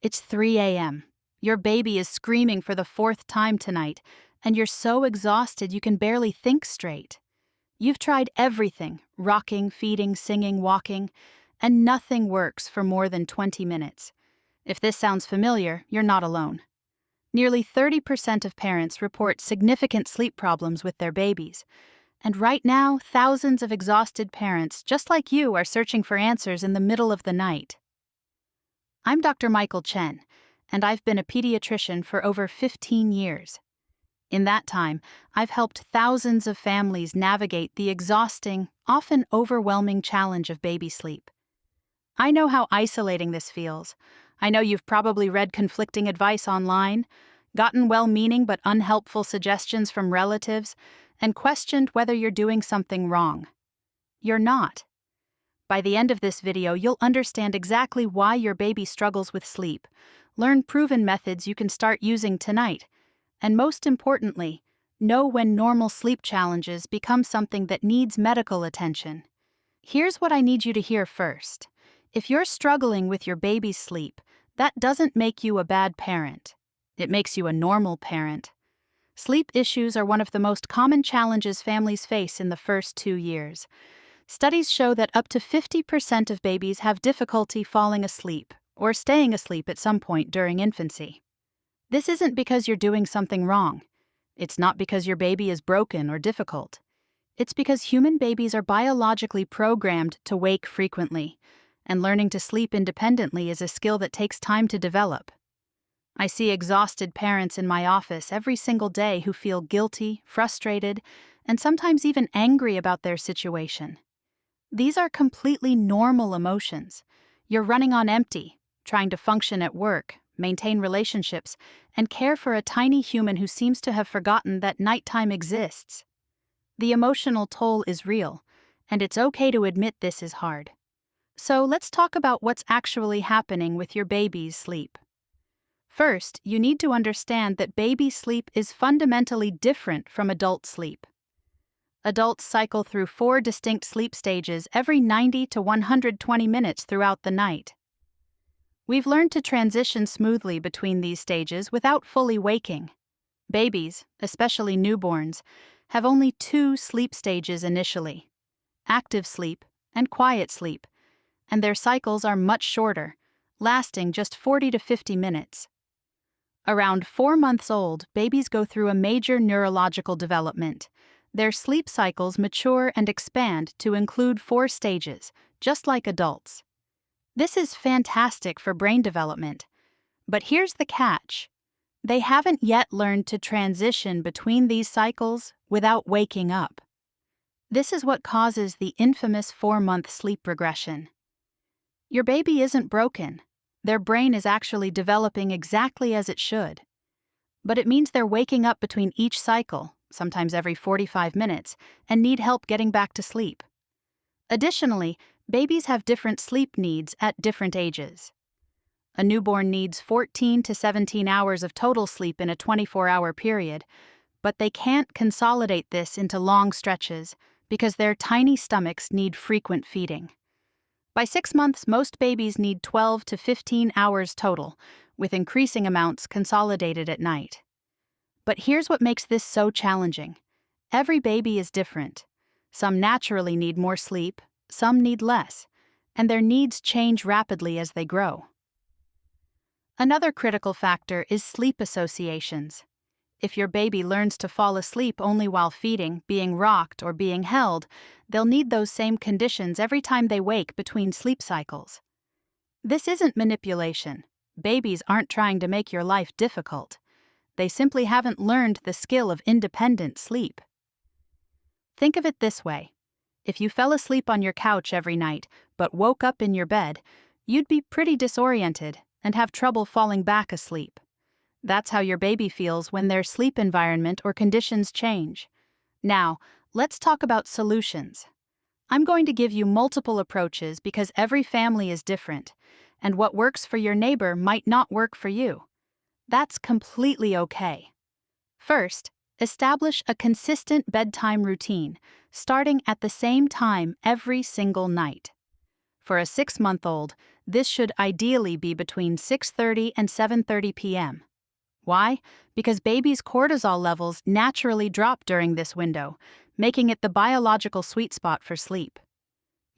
It's 3 a.m. Your baby is screaming for the fourth time tonight, and you're so exhausted you can barely think straight. You've tried everything: rocking, feeding, singing, walking, and nothing works for more than 20 minutes. If this sounds familiar, you're not alone. Nearly 30% of parents report significant sleep problems with their babies. And right now, thousands of exhausted parents just like you are searching for answers in the middle of the night. I'm Dr. Chen, and I've been a pediatrician for over 15 years. In that time, I've helped thousands of families navigate the exhausting, often overwhelming challenge of baby sleep. I know how isolating this feels. I know you've probably read conflicting advice online, gotten well-meaning but unhelpful suggestions from relatives, and questioned whether you're doing something wrong. You're not. By the end of this video, you'll understand exactly why your baby struggles with sleep, learn proven methods you can start using tonight, and most importantly, know when normal sleep challenges become something that needs medical attention. Here's what I need you to hear first. If you're struggling with your baby's sleep, that doesn't make you a bad parent. It makes you a normal parent. Sleep issues are one of the most common challenges families face in the first 2 years. Studies show that up to 50% of babies have difficulty falling asleep or staying asleep at some point during infancy. This isn't because you're doing something wrong. It's not because your baby is broken or difficult. It's because human babies are biologically programmed to wake frequently, and learning to sleep independently is a skill that takes time to develop. I see exhausted parents in my office every single day who feel guilty, frustrated, and sometimes even angry about their situation. These are completely normal emotions. You're running on empty, trying to function at work, maintain relationships, and care for a tiny human who seems to have forgotten that nighttime exists. The emotional toll is real, and it's okay to admit this is hard. So let's talk about what's actually happening with your baby's sleep. First, you need to understand that baby sleep is fundamentally different from adult sleep. Adults cycle through 4 distinct sleep stages every 90 to 120 minutes throughout the night. We've learned to transition smoothly between these stages without fully waking. Babies, especially newborns, have only 2 sleep stages initially: active sleep and quiet sleep, and their cycles are much shorter, lasting just 40 to 50 minutes. Around 4 months old, babies go through a major neurological development. Their sleep cycles mature and expand to include 4 stages, just like adults. This is fantastic for brain development. But here's the catch. They haven't yet learned to transition between these cycles without waking up. This is what causes the infamous 4-month sleep regression. Your baby isn't broken. Their brain is actually developing exactly as it should. But it means they're waking up between each cycle, sometimes every 45 minutes, and need help getting back to sleep. Additionally, babies have different sleep needs at different ages. A newborn needs 14 to 17 hours of total sleep in a 24-hour period, but they can't consolidate this into long stretches because their tiny stomachs need frequent feeding. By 6 months, most babies need 12 to 15 hours total, with increasing amounts consolidated at night. But here's what makes this so challenging. Every baby is different. Some naturally need more sleep, some need less, and their needs change rapidly as they grow. Another critical factor is sleep associations. If your baby learns to fall asleep only while feeding, being rocked, or being held, they'll need those same conditions every time they wake between sleep cycles. This isn't manipulation. Babies aren't trying to make your life difficult. They simply haven't learned the skill of independent sleep. Think of it this way. If you fell asleep on your couch every night, but woke up in your bed, you'd be pretty disoriented and have trouble falling back asleep. That's how your baby feels when their sleep environment or conditions change. Now, let's talk about solutions. I'm going to give you multiple approaches because every family is different, and what works for your neighbor might not work for you. That's completely okay. First, establish a consistent bedtime routine, starting at the same time every single night. For a 6-month-old, This should ideally be between 6:30 and 7:30 p.m. Why? Because babies' cortisol levels naturally drop during this window, making it the biological sweet spot for sleep.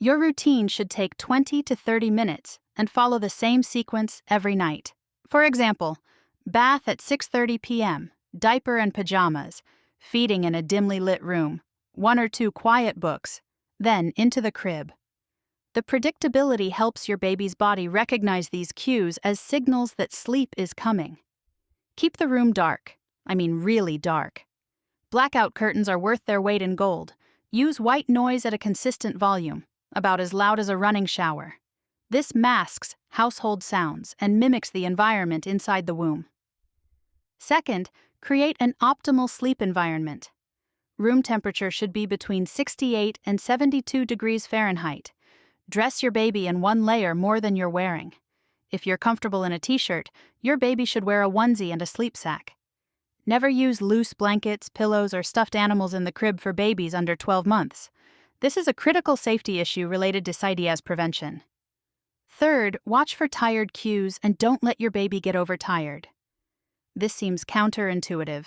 Your routine should take 20 to 30 minutes and follow the same sequence every night. For example, bath at 6:30 p.m., diaper and pajamas, feeding in a dimly lit room, 1 or 2 quiet books, then into the crib. The predictability helps your baby's body recognize these cues as signals that sleep is coming. Keep the room dark. I mean really dark. Blackout curtains are worth their weight in gold. Use white noise at a consistent volume, about as loud as a running shower. This masks household sounds and mimics the environment inside the womb. Second, create an optimal sleep environment. Room temperature should be between 68 and 72 degrees Fahrenheit. Dress your baby in one layer more than you're wearing. If you're comfortable in a t-shirt, your baby should wear a onesie and a sleep sack. Never use loose blankets, pillows, or stuffed animals in the crib for babies under 12 months. This is a critical safety issue related to CIDS prevention. Third, watch for tired cues and don't let your baby get overtired. This seems counterintuitive,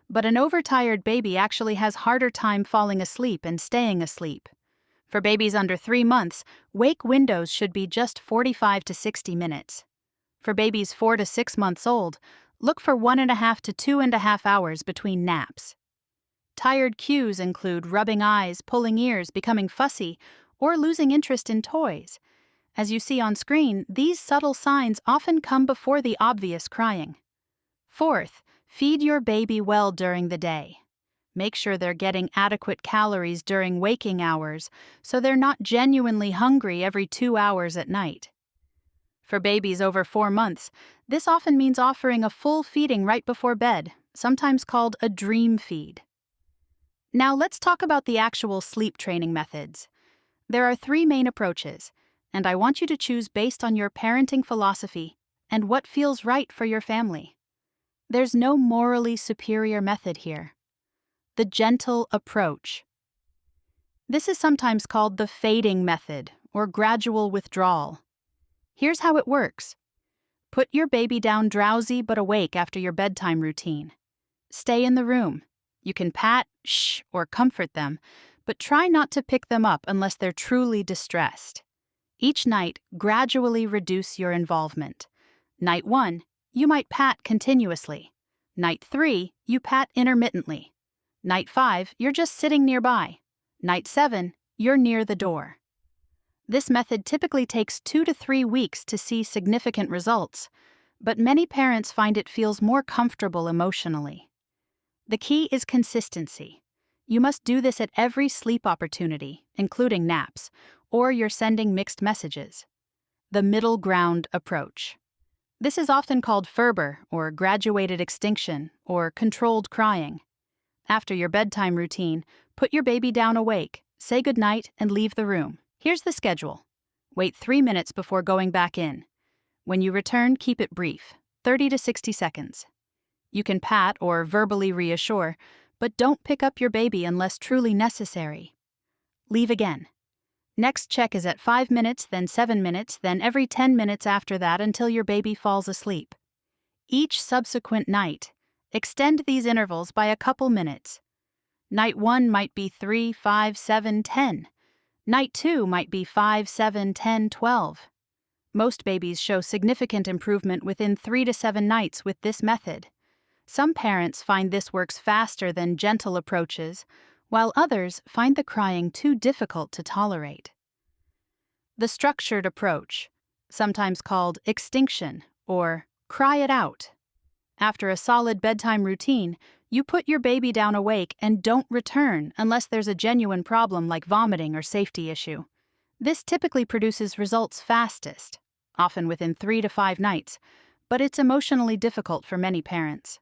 but an overtired baby actually has harder time falling asleep and staying asleep. For babies under 3 months, wake windows should be just 45 to 60 minutes. For babies 4 to 6 months old, look for 1.5 to 2.5 hours between naps. Tired cues include rubbing eyes, pulling ears, becoming fussy, or losing interest in toys. As you see on screen, these subtle signs often come before the obvious crying. Fourth, feed your baby well during the day. Make sure they're getting adequate calories during waking hours so they're not genuinely hungry every 2 hours at night. For babies over 4 months, this often means offering a full feeding right before bed, sometimes called a dream feed. Now let's talk about the actual sleep training methods. There are 3 main approaches, and I want you to choose based on your parenting philosophy and what feels right for your family. There's no morally superior method here. The gentle approach. This is sometimes called the fading method or gradual withdrawal. Here's how it works. Put your baby down drowsy but awake after your bedtime routine. Stay in the room. You can pat, shh, or comfort them, but try not to pick them up unless they're truly distressed. Each night, gradually reduce your involvement. Night 1, you might pat continuously. Night 3, you pat intermittently. Night 5, you're just sitting nearby. Night 7, you're near the door. This method typically takes 2 to 3 weeks to see significant results, but many parents find it feels more comfortable emotionally. The key is consistency. You must do this at every sleep opportunity, including naps, or you're sending mixed messages. The middle ground approach. This is often called Ferber, or graduated extinction, or controlled crying. After your bedtime routine, put your baby down awake, say goodnight, and leave the room. Here's the schedule. Wait 3 minutes before going back in. When you return, keep it brief, 30 to 60 seconds. You can pat or verbally reassure, but don't pick up your baby unless truly necessary. Leave again. Next check is at 5 minutes, then 7 minutes, then every 10 minutes after that until your baby falls asleep. Each subsequent night, extend these intervals by a couple minutes. Night 1 might be 3, 5, 7, 10. Night 2 might be 5, 7, 10, 12. Most babies show significant improvement within 3 to 7 nights with this method. Some parents find this works faster than gentle approaches, while others find the crying too difficult to tolerate. The structured approach, sometimes called extinction or cry it out. After a solid bedtime routine, you put your baby down awake and don't return unless there's a genuine problem like vomiting or safety issue. This typically produces results fastest, often within 3 to 5 nights, but it's emotionally difficult for many parents.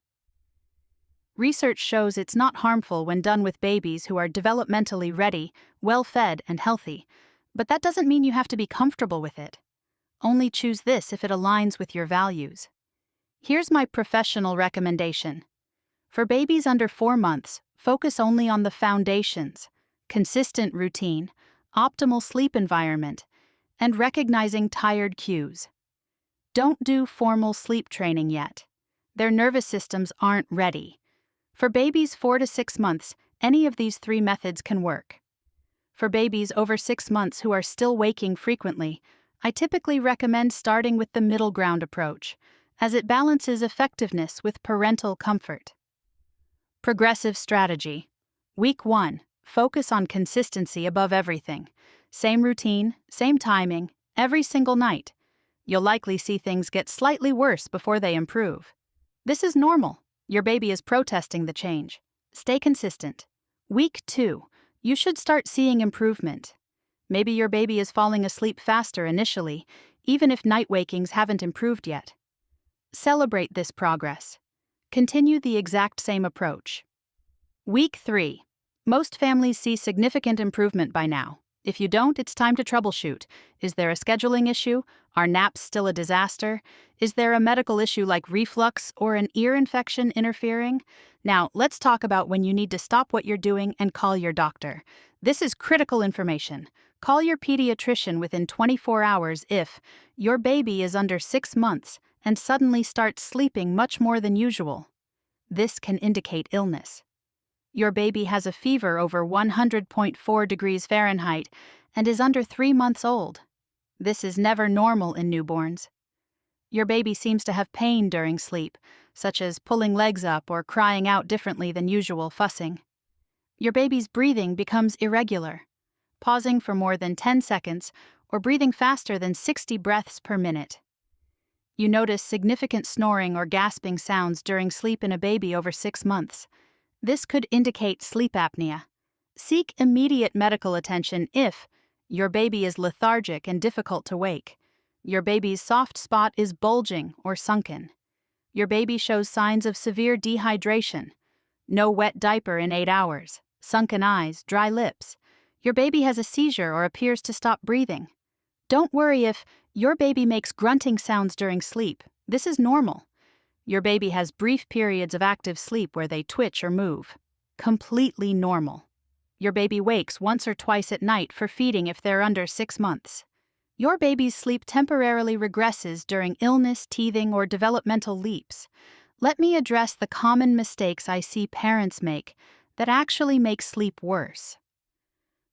Research shows it's not harmful when done with babies who are developmentally ready, well-fed, and healthy, but that doesn't mean you have to be comfortable with it. Only choose this if it aligns with your values. Here's my professional recommendation. For babies under 4 months, focus only on the foundations, consistent routine, optimal sleep environment, and recognizing tired cues. Don't do formal sleep training yet. Their nervous systems aren't ready. For babies 4 to 6 months, any of these 3 methods can work. For babies over 6 months who are still waking frequently, I typically recommend starting with the middle ground approach, as it balances effectiveness with parental comfort. Progressive strategy. Week 1. Focus on consistency above everything. Same routine, same timing, every single night. You'll likely see things get slightly worse before they improve. This is normal. Your baby is protesting the change. Stay consistent. Week 2. You should start seeing improvement. Maybe your baby is falling asleep faster initially, even if night wakings haven't improved yet. Celebrate this progress. Continue the exact same approach. Week 3. Most families see significant improvement by now. If you don't, it's time to troubleshoot. Is there a scheduling issue? Are naps still a disaster? Is there a medical issue like reflux or an ear infection interfering? Now, let's talk about when you need to stop what you're doing and call your doctor. This is critical information. Call your pediatrician within 24 hours if your baby is under 6 months and suddenly starts sleeping much more than usual. This can indicate illness. Your baby has a fever over 100.4 degrees Fahrenheit and is under 3 months old. This is never normal in newborns. Your baby seems to have pain during sleep, such as pulling legs up or crying out differently than usual, fussing. Your baby's breathing becomes irregular, pausing for more than 10 seconds or breathing faster than 60 breaths per minute. You notice significant snoring or gasping sounds during sleep in a baby over 6 months. This could indicate sleep apnea. Seek immediate medical attention if your baby is lethargic and difficult to wake. Your baby's soft spot is bulging or sunken. Your baby shows signs of severe dehydration. No wet diaper in 8 hours. Sunken eyes, dry lips. Your baby has a seizure or appears to stop breathing. Don't worry if your baby makes grunting sounds during sleep. This is normal. Your baby has brief periods of active sleep where they twitch or move. Completely normal. Your baby wakes once or twice at night for feeding if they're under 6 months. Your baby's sleep temporarily regresses during illness, teething, or developmental leaps. Let me address the common mistakes I see parents make that actually make sleep worse.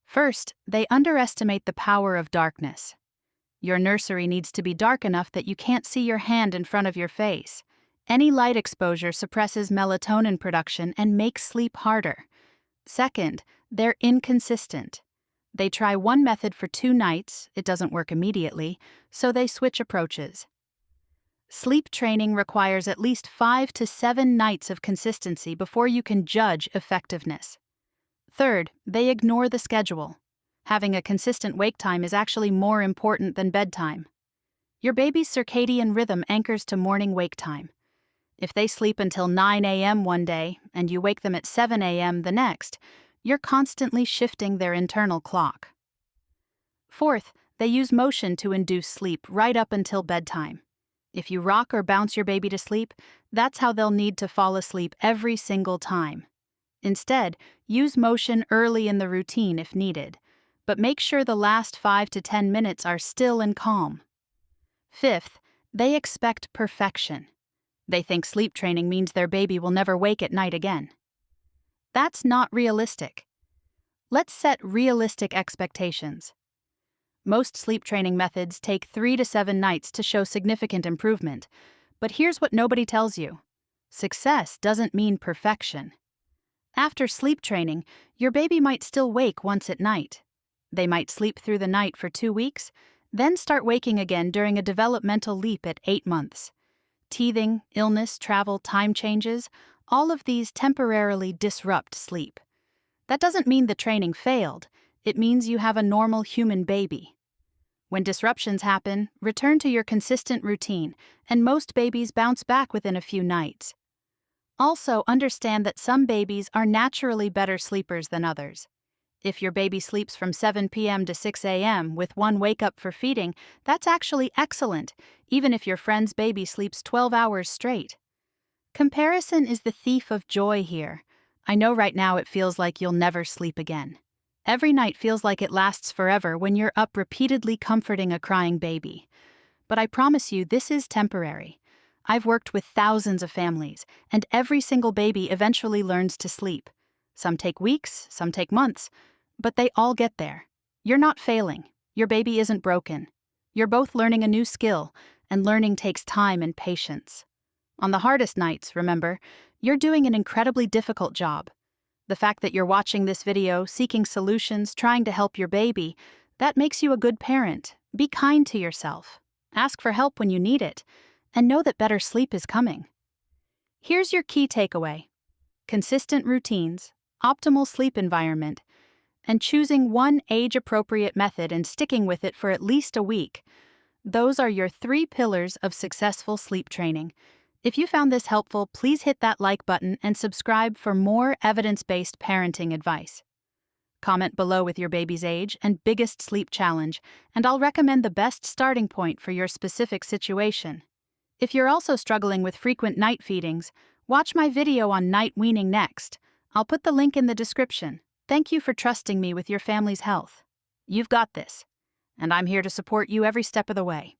First, they underestimate the power of darkness. Your nursery needs to be dark enough that you can't see your hand in front of your face. Any light exposure suppresses melatonin production and makes sleep harder. Second, they're inconsistent. They try one method for 2 nights, it doesn't work immediately, so they switch approaches. Sleep training requires at least 5 to 7 nights of consistency before you can judge effectiveness. Third, they ignore the schedule. Having a consistent wake time is actually more important than bedtime. Your baby's circadian rhythm anchors to morning wake time. If they sleep until 9 a.m. one day and you wake them at 7 a.m. the next, you're constantly shifting their internal clock. Fourth, they use motion to induce sleep right up until bedtime. If you rock or bounce your baby to sleep, that's how they'll need to fall asleep every single time. Instead, use motion early in the routine if needed, but make sure the last 5 to 10 minutes are still and calm. Fifth, they expect perfection. They think sleep training means their baby will never wake at night again. That's not realistic. Let's set realistic expectations. Most sleep training methods take 3 to 7 nights to show significant improvement, but here's what nobody tells you. Success doesn't mean perfection. After sleep training, your baby might still wake once at night. They might sleep through the night for 2 weeks, then start waking again during a developmental leap at 8 months. Teething, illness, travel, time changes, all of these temporarily disrupt sleep. That doesn't mean the training failed, it means you have a normal human baby. When disruptions happen, return to your consistent routine, and most babies bounce back within a few nights. Also, understand that some babies are naturally better sleepers than others. If your baby sleeps from 7 p.m. to 6 a.m. with one wake-up for feeding, that's actually excellent, even if your friend's baby sleeps 12 hours straight. Comparison is the thief of joy here. I know right now it feels like you'll never sleep again. Every night feels like it lasts forever when you're up repeatedly comforting a crying baby. But I promise you, this is temporary. I've worked with thousands of families, and every single baby eventually learns to sleep. Some take weeks, some take months, but they all get there. You're not failing. Your baby isn't broken. You're both learning a new skill, and learning takes time and patience. On the hardest nights, remember, you're doing an incredibly difficult job. The fact that you're watching this video, seeking solutions, trying to help your baby, that makes you a good parent. Be kind to yourself. Ask for help when you need it, and know that better sleep is coming. Here's your key takeaway: consistent routines, optimal sleep environment, and choosing one age-appropriate method and sticking with it for at least a week. Those are your 3 pillars of successful sleep training. If you found this helpful, please hit that like button and subscribe for more evidence-based parenting advice. Comment below with your baby's age and biggest sleep challenge, and I'll recommend the best starting point for your specific situation. If you're also struggling with frequent night feedings, watch my video on night weaning next. I'll put the link in the description. Thank you for trusting me with your family's health. You've got this, and I'm here to support you every step of the way.